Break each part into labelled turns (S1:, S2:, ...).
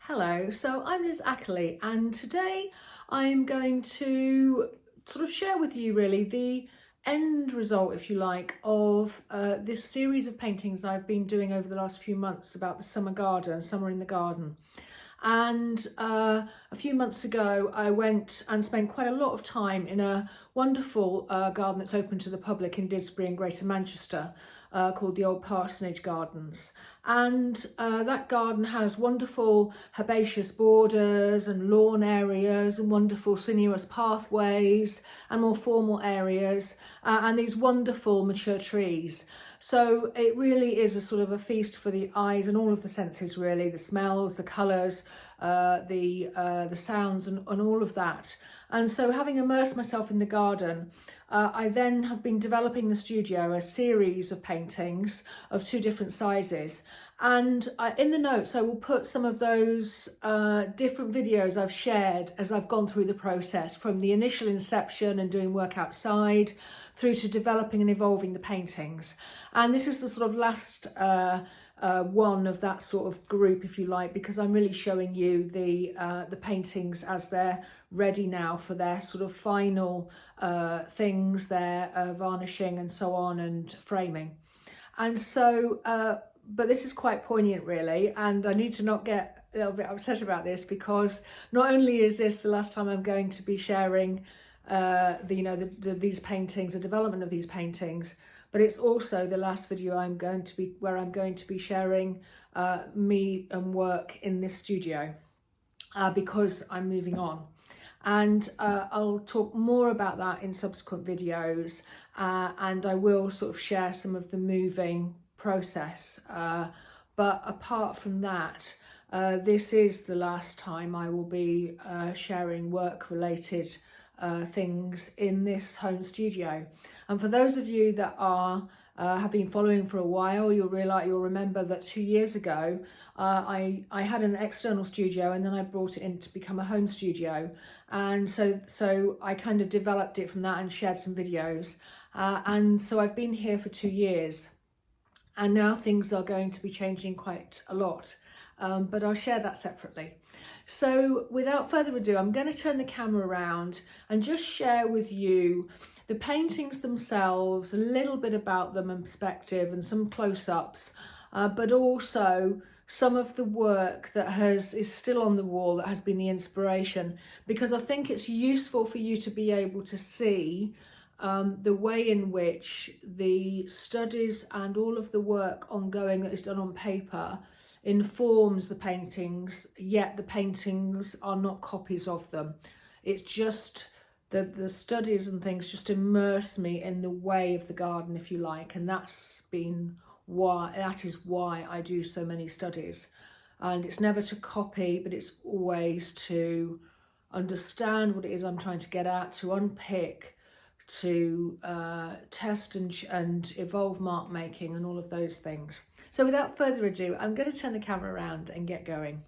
S1: Hello, so I'm Liz Ackley, and today I'm going to sort of share with you really the end result, if you like, of this series of paintings I've been doing over the last few months about the summer garden, summer in the garden. And a few months ago I went and spent quite a lot of time in a wonderful garden that's open to the public in Didsbury in Greater Manchester, called the Old Parsonage Gardens. And that garden has wonderful herbaceous borders and lawn areas and wonderful sinuous pathways and more formal areas and these wonderful mature trees. So it really is a sort of a feast for the eyes and all of the senses, really, the smells, the colours, the sounds and all of that. And so having immersed myself in the garden, I then have been developing the studio, a series of paintings of two different sizes. And in the notes, I will put some of those different videos I've shared as I've gone through the process, from the initial inception and doing work outside through to developing and evolving the paintings. And this is the sort of last one of that sort of group, if you like, because I'm really showing you the paintings as they're ready now for their sort of final things, their varnishing and so on, and framing. And so but this is quite poignant, really, and I need to not get a little bit upset about this, because not only is this the last time I'm going to be sharing these paintings, the development of these paintings, but it's also the last video where I'm going to be sharing me and work in this studio, because I'm moving on. And I'll talk more about that in subsequent videos, and I will sort of share some of the moving process. But apart from that, this is the last time I will be sharing work-related things in this home studio. And for those of you that have been following for a while, you'll remember that 2 years ago I had an external studio, and then I brought it in to become a home studio. And so I kind of developed it from that and shared some videos. And so I've been here for 2 years, and now things are going to be changing quite a lot. But I'll share that separately. So without further ado, I'm going to turn the camera around and just share with you the paintings themselves, a little bit about them in perspective and some close-ups, but also some of the work that is still on the wall, that has been the inspiration, because I think it's useful for you to be able to see the way in which the studies and all of the work ongoing that is done on paper informs the paintings, yet the paintings are not copies of them. It's just the studies and things just immerse me in the way of the garden, if you like, and that is why I do so many studies. And it's never to copy, but it's always to understand what it is I'm trying to get at, to unpick, to test and evolve mark making and all of those things. So without further ado, I'm going to turn the camera around and get going.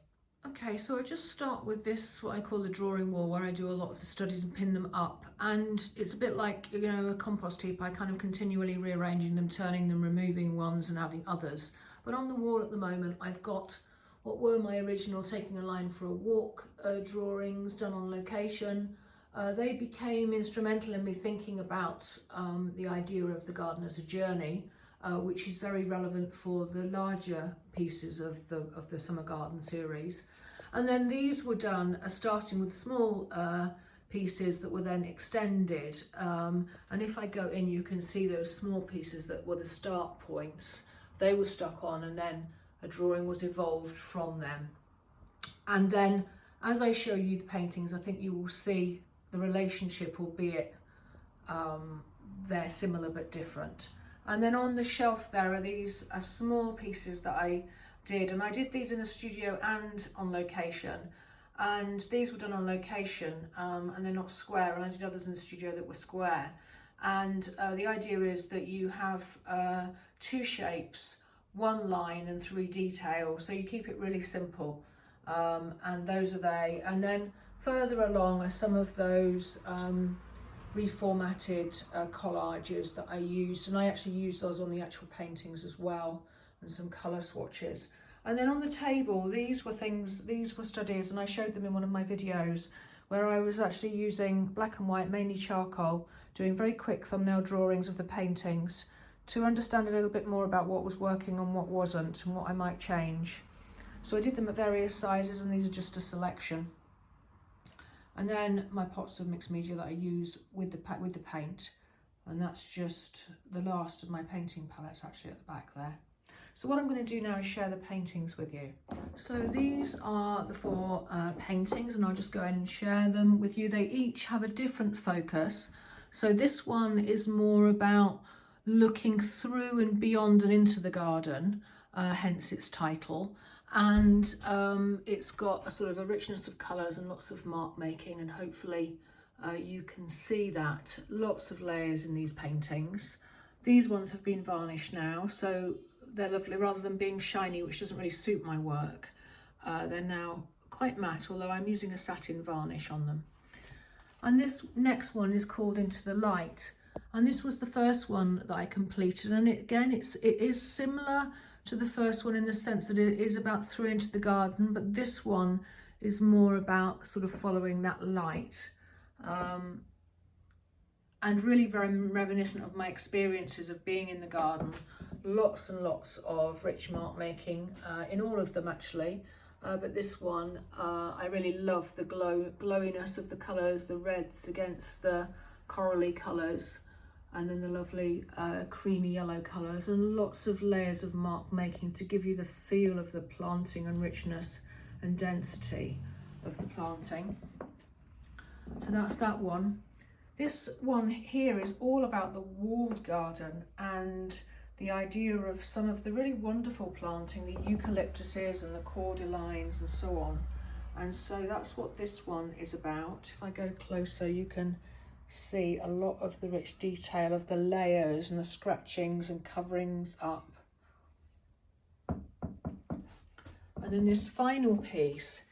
S1: Okay, so I just start with this, what I call the drawing wall, where I do a lot of the studies and pin them up. And it's a bit like, a compost heap. I kind of continually rearranging them, turning them, removing ones and adding others. But on the wall at the moment, I've got what were my original Taking a Line for a Walk drawings done on location. They became instrumental in me thinking about the idea of the garden as a journey, which is very relevant for the larger pieces of the Summer Garden series. And then these were done starting with small pieces that were then extended. And if I go in, you can see those small pieces that were the start points. They were stuck on, and then a drawing was evolved from them. And then as I show you the paintings, I think you will see the relationship, albeit they're similar but different. And then on the shelf there are these small pieces that I did, and I did these in the studio and on location. And these were done on location, and they're not square, and I did others in the studio that were square. And the idea is that you have two shapes, one line and three details, so you keep it really simple. And those are they. And then further along are some of those reformatted collages that I used, and I actually used those on the actual paintings as well, and some colour swatches. And then on the table, these were studies, and I showed them in one of my videos, where I was actually using black and white, mainly charcoal, doing very quick thumbnail drawings of the paintings to understand a little bit more about what was working and what wasn't, and what I might change. So I did them at various sizes, and these are just a selection. And then my pots of mixed media that I use with the paint, and that's just the last of my painting palettes actually at the back there. So what I'm going to do now is share the paintings with you. So these are the 4 paintings, and I'll just go ahead and share them with you. They each have a different focus. So this one is more about looking through and beyond and into the garden, hence its title. And it's got a sort of a richness of colours and lots of mark making, and hopefully you can see that. Lots of layers in these paintings. These ones have been varnished now, so they're lovely. Rather than being shiny, which doesn't really suit my work, they're now quite matte, although I'm using a satin varnish on them. And this next one is called Into the Light, and this was the first one that I completed, and it is similar to the first one in the sense that it is about through into the garden, but this one is more about sort of following that light, and really very reminiscent of my experiences of being in the garden. Lots and lots of rich mark making in all of them actually, but this one I really love the glowiness of the colours, the reds against the corally colours, and then the lovely creamy yellow colours, and lots of layers of mark making to give you the feel of the planting and richness and density of the planting. So that's that one. This one here is all about the walled garden and the idea of some of the really wonderful planting, the eucalyptuses and the cordylines and so on. And so that's what this one is about. If I go closer, you can see a lot of the rich detail of the layers and the scratchings and coverings up. And then this final piece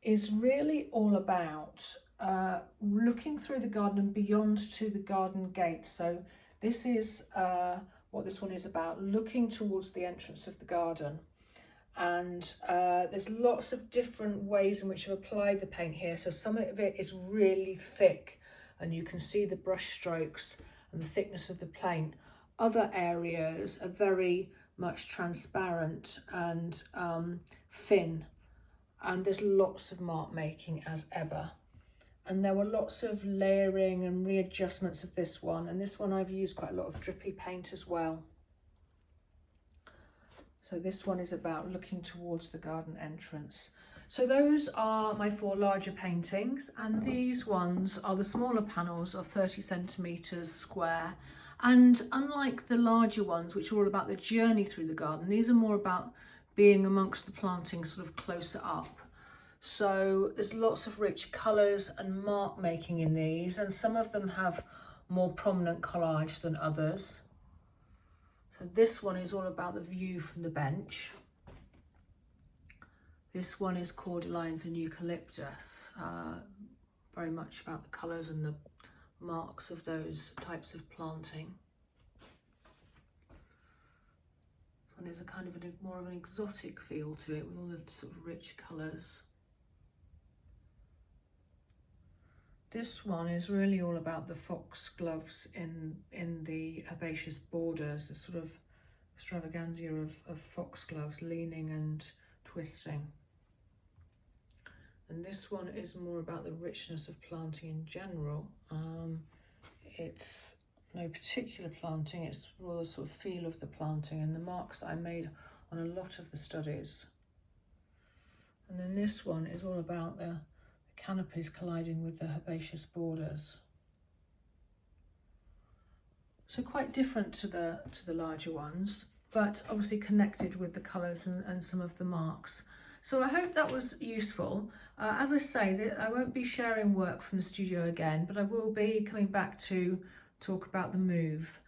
S1: is really all about looking through the garden and beyond to the garden gate. So this is what this one is about, looking towards the entrance of the garden. And there's lots of different ways in which I've applied the paint here. So some of it is really thick, and you can see the brush strokes and the thickness of the paint. Other areas are very much transparent and thin, and there's lots of mark making as ever. And there were lots of layering and readjustments of this one, and this one I've used quite a lot of drippy paint as well. So this one is about looking towards the garden entrance. So those are my 4 larger paintings, and these ones are the smaller panels of 30 centimetres square. And unlike the larger ones, which are all about the journey through the garden, these are more about being amongst the planting sort of closer up. So there's lots of rich colours and mark making in these, and some of them have more prominent collage than others. So this one is all about the view from the bench. This one is cordylines and eucalyptus, very much about the colours and the marks of those types of planting. This one is a kind of more of an exotic feel to it, with all the sort of rich colours. This one is really all about the foxgloves in the herbaceous borders, a sort of extravaganza of foxgloves leaning and twisting. And this one is more about the richness of planting in general. It's no particular planting, it's more the sort of feel of the planting and the marks that I made on a lot of the studies. And then this one is all about the canopies colliding with the herbaceous borders. So quite different to the larger ones, but obviously connected with the colours and some of the marks. So I hope that was useful. As I say, I won't be sharing work from the studio again, but I will be coming back to talk about the move.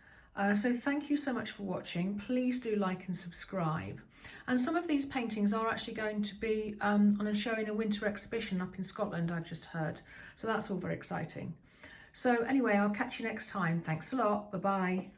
S1: So thank you so much for watching. Please do like and subscribe. And some of these paintings are actually going to be on a show in a winter exhibition up in Scotland, I've just heard. So that's all very exciting. So anyway, I'll catch you next time. Thanks a lot. Bye-bye.